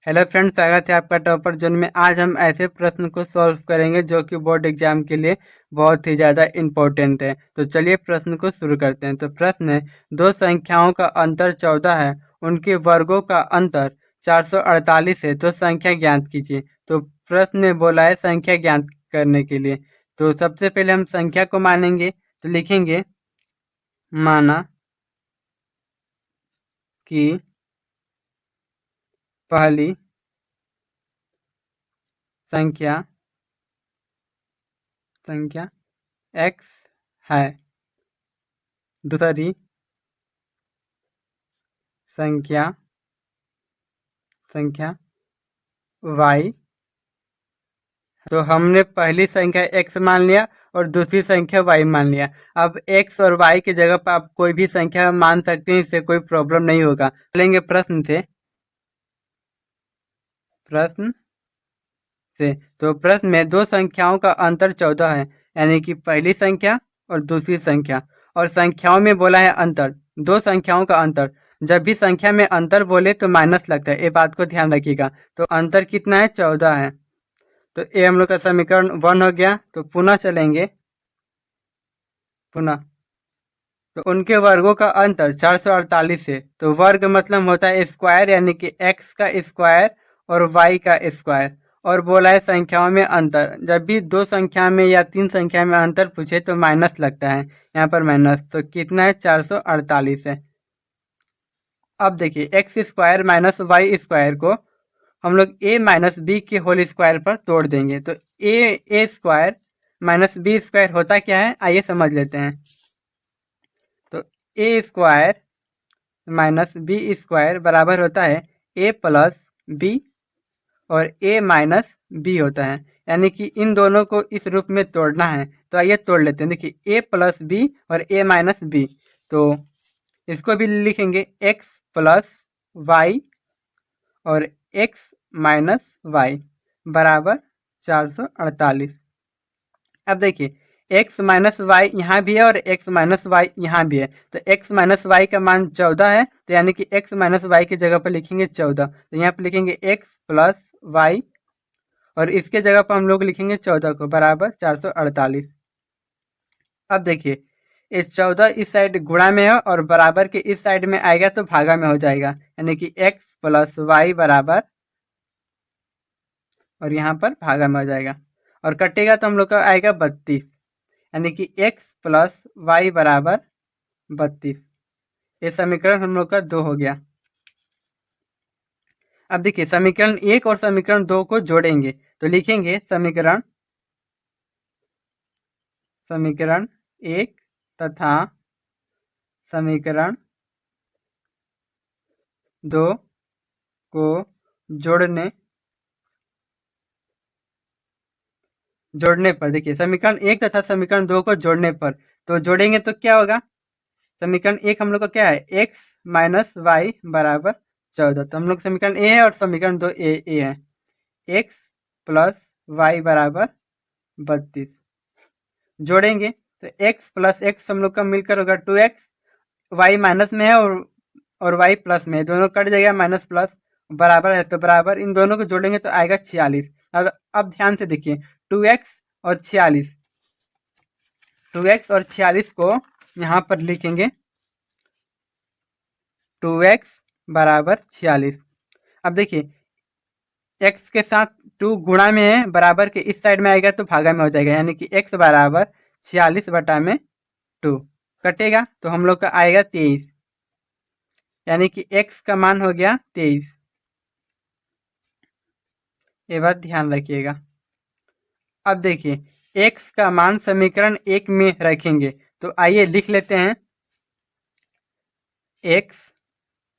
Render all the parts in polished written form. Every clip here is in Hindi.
हेलो फ्रेंड्स, स्वागत है आपका टॉपर जोन में। आज हम ऐसे प्रश्न को सॉल्व करेंगे जो कि बोर्ड एग्जाम के लिए बहुत ही ज़्यादा इम्पोर्टेंट है। तो चलिए प्रश्न को शुरू करते हैं। तो प्रश्न है, दो संख्याओं का अंतर 14 है, उनके वर्गों का अंतर 448 है, तो संख्या ज्ञात कीजिए। तो प्रश्न में बोला है संख्या ज्ञात करने के लिए। तो सबसे पहले हम संख्या को मानेंगे, तो लिखेंगे माना कि पहली संख्या x है, दूसरी संख्या y। तो हमने पहली संख्या x मान लिया और दूसरी संख्या y मान लिया। अब x और y की जगह पर आप कोई भी संख्या मान सकते हैं, इससे कोई प्रॉब्लम नहीं होगा। चलेंगे प्रश्न से। तो प्रश्न में दो संख्याओं का अंतर 14 है, यानी कि पहली संख्या और दूसरी संख्या। और संख्याओं में बोला है अंतर, दो संख्याओं का अंतर। जब भी संख्या में अंतर बोले तो माइनस लगता है, ये बात को ध्यान रखिएगा। तो अंतर कितना है? 14 है। तो ये हम लोग का समीकरण 1 हो गया। तो पुनः चलेंगे, तो उनके वर्गों का अंतर 448 है। तो वर्ग मतलब होता है स्क्वायर, यानी कि x का स्क्वायर और y का स्क्वायर। और बोला है संख्याओं में अंतर, जब भी दो संख्या में या तीन संख्या में अंतर पूछे तो माइनस लगता है, यहाँ पर माइनस। तो कितना है? 448 है। अब देखिए x square minus y square को हम लोग a माइनस बी के होल स्क्वायर पर तोड़ देंगे। तो A square minus B square होता क्या है, आइए समझ लेते हैं। तो A square minus B square बराबर होता है ए प्लस बी, और ए माइनस बी होता है, यानी कि इन दोनों को इस रूप में तोड़ना है। तो आइए तोड़ लेते हैं। देखिए ए प्लस बी और ए माइनस बी, तो इसको भी लिखेंगे एक्स प्लस वाई और एक्स माइनस वाई बराबर 448। अब देखिए x माइनस वाई यहाँ भी है और x माइनस वाई यहाँ भी है। तो x माइनस वाई का मान 14 है, तो यानी कि x माइनस वाई की जगह पर लिखेंगे 14। तो यहाँ पर लिखेंगे x प्लस वाई और इसके जगह पर हम लोग लिखेंगे 14 को बराबर 448। अब देखिए इस 14 इस साइड गुणा में है और बराबर के इस साइड में आएगा तो भागा में हो जाएगा, यानी कि x प्लस वाई बराबर, और यहाँ पर भागा में हो जाएगा और कटेगा तो हम लोग का आएगा 32, यानी कि x प्लस वाई बराबर 32। ये समीकरण हम लोग का 2 हो गया। अब देखिए समीकरण 1 और समीकरण 2 को जोड़ेंगे, तो लिखेंगे समीकरण 1 तथा समीकरण 2 को जोड़ने पर, देखिए समीकरण 1 तथा समीकरण 2 को जोड़ने पर, तो जोड़ेंगे तो क्या होगा? समीकरण 1 हम लोग का क्या है? x माइनस वाई बराबर 14। तो हम लोग समीकरण ए है और समीकरण 2 ए है। x प्लस वाई बराबर 32 जोड़ेंगे तो x प्लस एक्स हम लोग का मिलकर होगा 2x, y माइनस में है और y प्लस में है, दोनों कट जाएगा, माइनस प्लस बराबर है, तो बराबर इन दोनों को जोड़ेंगे तो आएगा 46। अब ध्यान से देखिए 2x और 46, 2x और 46 को यहाँ पर लिखेंगे 2x बराबर 46। अब देखिए x के साथ 2 गुणा में है, बराबर के इस साइड में आएगा तो भागा में हो जाएगा, यानी कि x बराबर 46 बटा में 2 कटेगा तो हम लोग का आएगा 23, यानी कि x का मान हो गया 23। ये बात ध्यान रखिएगा। अब देखिए x का मान समीकरण 1 में रखेंगे, तो आइए लिख लेते हैं x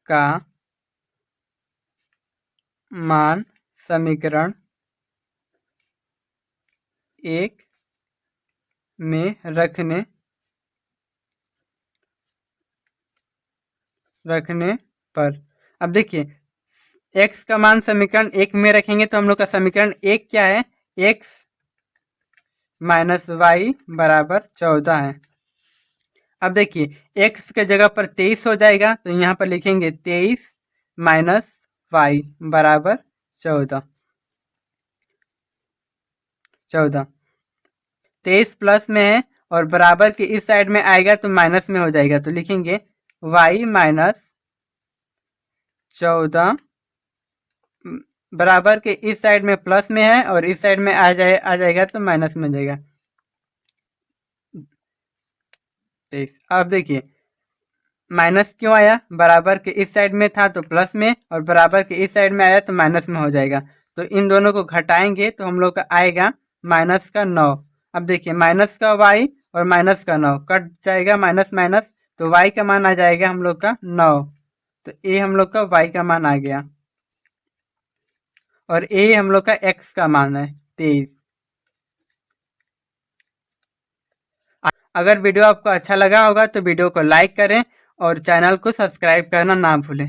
का मान समीकरण 1 में रखने पर, अब देखिए x का मान समीकरण 1 में रखेंगे तो हम लोग का समीकरण 1 क्या है? x माइनस वाई बराबर 14 है। अब देखिए x के जगह पर 23 हो जाएगा, तो यहाँ पर लिखेंगे 23 माइनस वाई बराबर 14 14 23 प्लस में है और बराबर के इस साइड में आएगा तो माइनस में हो जाएगा, तो लिखेंगे y माइनस 14 बराबर के इस साइड में प्लस में है और इस साइड में आ जाएगा तो माइनस में हो जाएगा 23। अब देखिए माइनस क्यों आया, बराबर के इस साइड में था तो प्लस में और बराबर के इस साइड में आया तो माइनस में हो जाएगा। तो इन दोनों को घटाएंगे तो हम लोग का आएगा माइनस का 9। अब देखिए माइनस का y और माइनस का 9 कट जाएगा, माइनस माइनस, तो y का मान आ जाएगा हम लोग का 9। तो ये हम लोग का y का मान आ गया और ये हम लोग का x का मान है 23। अगर वीडियो आपको अच्छा लगा होगा तो वीडियो को लाइक करें और चैनल को सब्सक्राइब करना ना भूलें।